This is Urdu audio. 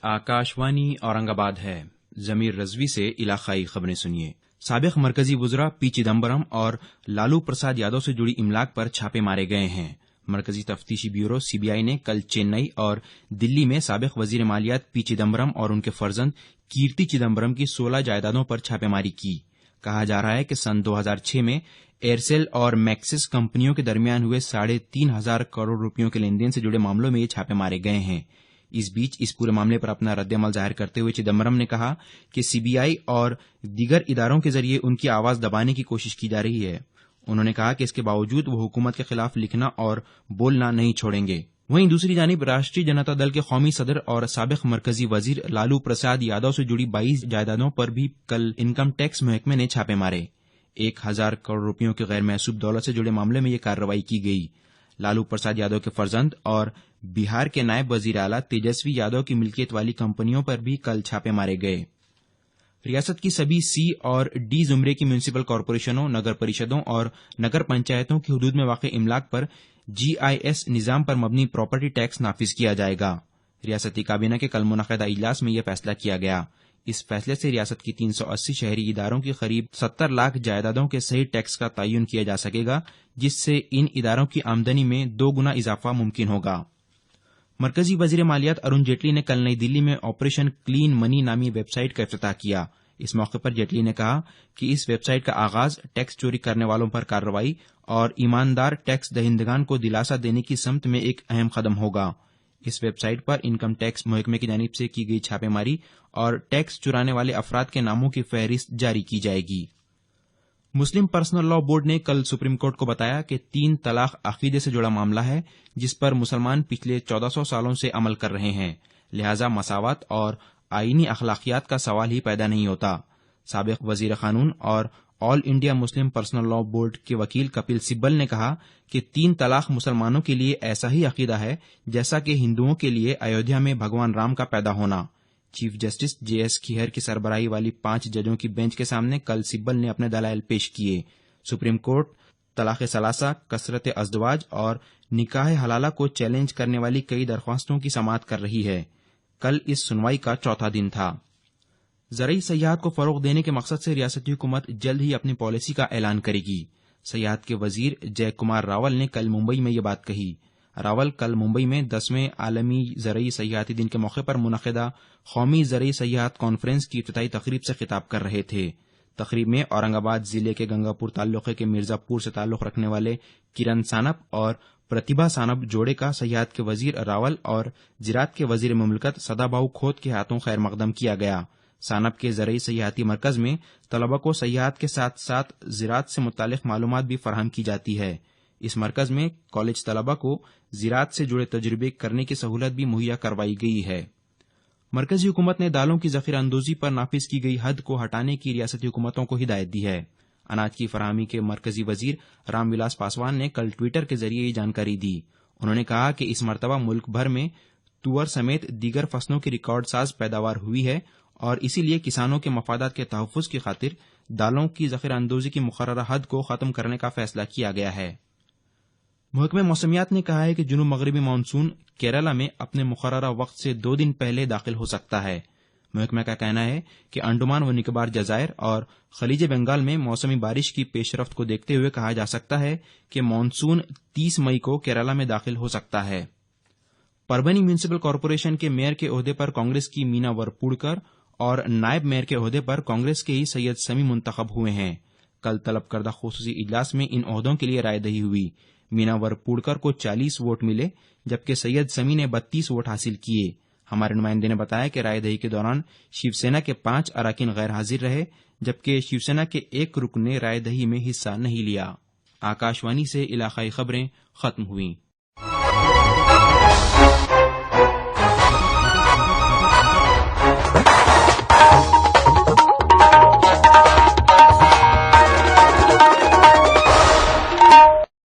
آکاشوانی اورنگ آباد ہے۔ ضمیر رضوی سے علاقائی خبریں سنیے۔ سابق مرکزی وزراء پی چدمبرم اور لالو پرساد یادو سے جڑی املاک پر چھاپے مارے گئے ہیں۔ مرکزی تفتیشی بیورو سی بی آئی نے کل چنئی اور دلی میں سابق وزیر مالیات پی چدمبرم اور ان کے فرزند کیرتی چدمبرم کی 16 جائیدادوں پر چھاپے ماری کی۔ کہا جا رہا ہے کہ سن 2006 میں ایئرسیل اور میکسس کمپنیوں کے درمیان ہوئے 3,500 کروڑ روپیوں کے لین دین سے جڑے معاملوں میں یہ چھاپے مارے گئے ہیں۔ اس بیچ اس پورے معاملے پر اپنا رد عمل ظاہر کرتے ہوئے چدمبرم نے کہا کہ سی بی آئی اور دیگر اداروں کے ذریعے ان کی آواز دبانے کی کوشش کی جا رہی ہے۔ انہوں نے کہا کہ اس کے باوجود وہ حکومت کے خلاف لکھنا اور بولنا نہیں چھوڑیں گے۔ وہیں دوسری جانب راشٹریہ جنتا دل کے قومی صدر اور سابق مرکزی وزیر لالو پرساد یادو سے جڑی 22 جائیدادوں پر بھی کل انکم ٹیکس محکمے نے چھاپے مارے۔ 1,000 کروڑ روپیوں کی غیر محسوب دولت سے جڑے معاملے میں یہ کارروائی کی گئی۔ لالو پرساد یادو کے فرزند اور بہار کے نائب وزیر اعلیٰ تیجسوی یادو کی ملکیت والی کمپنیوں پر بھی کل چھاپے مارے گئے۔ ریاست کی سبھی سی اور ڈی زمرے کی میونسپل کارپوریشنوں، نگر پریشدوں اور نگر پنچایتوں کی حدود میں واقع املاک پر جی آئی ایس نظام پر مبنی پراپرٹی ٹیکس نافذ کیا جائے گا۔ ریاستی کابینہ کے کل منعقدہ اجلاس میں یہ فیصلہ کیا گیا۔ اس فیصلے سے ریاست کی 380 شہری اداروں کی قریب 70 لاکھ جائیدادوں کے صحیح ٹیکس کا تعین کیا جا سکے گا، جس سے ان اداروں کی آمدنی میں 2 گنا اضافہ ممکن ہوگا۔ مرکزی وزیر مالیات ارون جیٹلی نے کل نئی دلی میں آپریشن کلین منی نامی ویب سائٹ کا افتتاح کیا۔ اس موقع پر جیٹلی نے کہا کہ اس ویب سائٹ کا آغاز ٹیکس چوری کرنے والوں پر کارروائی اور ایماندار ٹیکس دہندگان کو دلاسا دینے کی سمت میں ایک اہم قدم ہوگا۔ اس ویب سائٹ پر انکم ٹیکس محکمے کی جانب سے کی گئی چھاپے ماری اور ٹیکس چرانے والے افراد کے ناموں کی فہرست جاری کی جائے گی۔ مسلم پرسنل لاء بورڈ نے کل سپریم کورٹ کو بتایا کہ 3 طلاق عقیدے سے جڑا معاملہ ہے جس پر مسلمان پچھلے 1400 سالوں سے عمل کر رہے ہیں، لہذا مساوات اور آئینی اخلاقیات کا سوال ہی پیدا نہیں ہوتا۔ سابق وزیر قانون اور all India Muslim personal law board کے وکیل کپل سبل نے کہا کہ 3 طلاق مسلمانوں کے لیے ایسا ہی عقیدہ ہے جیسا کہ ہندوؤں کے لیے ایودھیا میں بھگوان رام کا پیدا ہونا۔ چیف جسٹس جے ایس کھیر کی سربراہی والی 5 ججوں کی بینچ کے سامنے کل سبل نے اپنے دلائل پیش کیے۔ سپریم کورٹ طلاق ثلاثہ، کثرت ازدواج اور نکاح حلالہ کو چیلنج کرنے والی کئی درخواستوں کی سماعت کر رہی ہے۔ کل اس سنوائی کا 4تھا دن تھا۔ زرعی سیاحت کو فروغ دینے کے مقصد سے ریاستی حکومت جلد ہی اپنی پالیسی کا اعلان کرے گی۔ سیاحت کے وزیر جے کمار راول نے کل ممبئی میں یہ بات کہی۔ راول کل ممبئی میں 10ویں عالمی زرعی سیاحتی دن کے موقع پر منعقدہ قومی زرعی سیاحت کانفرنس کی افتتاحی تقریب سے خطاب کر رہے تھے۔ تقریب میں اورنگ آباد ضلع کے گنگا پور تعلقے کے مرزا پور سے تعلق رکھنے والے کرن سانپ اور پرتیبھا سانپ جوڑے کا سیاحت کے وزیر راول اور زراعت کے وزیر مملکت سدا بہو کھوت کے ہاتھوں خیر مقدم کیا گیا۔ سانپ کے زرعی سیاحتی مرکز میں طلبہ کو سیاحت کے ساتھ ساتھ زراعت سے متعلق معلومات بھی فراہم کی جاتی ہے۔ اس مرکز میں کالج طلبہ کو زراعت سے جڑے تجربے کرنے کی سہولت بھی مہیا کروائی گئی ہے۔ مرکزی حکومت نے دالوں کی ذخیرہ اندوزی پر نافذ کی گئی حد کو ہٹانے کی ریاستی حکومتوں کو ہدایت دی ہے۔ اناج کی فراہمی کے مرکزی وزیر رام ولاس پاسوان نے کل ٹویٹر کے ذریعے یہ جانکاری دی۔ انہوں نے کہا کہ اس مرتبہ ملک بھر میں تور سمیت دیگر فصلوں کی ریکارڈ ساز پیداوار ہوئی ہے اور اسی لیے کسانوں کے مفادات کے تحفظ کی خاطر دالوں کی ذخیرہ اندوزی کی مقررہ حد کو ختم کرنے کا فیصلہ کیا گیا ہے۔ محکمہ موسمیات نے کہا ہے کہ جنوب مغربی مانسون کیرالہ میں اپنے مقررہ وقت سے 2 دن پہلے داخل ہو سکتا ہے۔ محکمہ کا کہنا ہے کہ انڈمان و نکوبار جزائر اور خلیج بنگال میں موسمی بارش کی پیش رفت کو دیکھتے ہوئے کہا جا سکتا ہے کہ مانسون 30 مئی کو کیرالہ میں داخل ہو سکتا ہے۔ پربھنی میونسپل کارپوریشن کے میئر کے عہدے پر کانگریس کی مینا ورپوڑکر اور نائب میئر کے عہدے پر کانگریس کے ہی سید سمی منتخب ہوئے ہیں۔ کل طلب کردہ خصوصی اجلاس میں ان عہدوں کے لیے رائے دہی ہوئی۔ مینا ورپوڑکر کو 40 ووٹ ملے جبکہ سید سمی نے 32 ووٹ حاصل کیے۔ ہمارے نمائندے نے بتایا کہ رائے دہی کے دوران شیو سینا کے 5 اراکین غیر حاضر رہے جبکہ شیو سینا کے 1 رکن نے رائے دہی میں حصہ نہیں لیا۔ آکاشوانی سے علاقائی خبریں ختم ہوئیں۔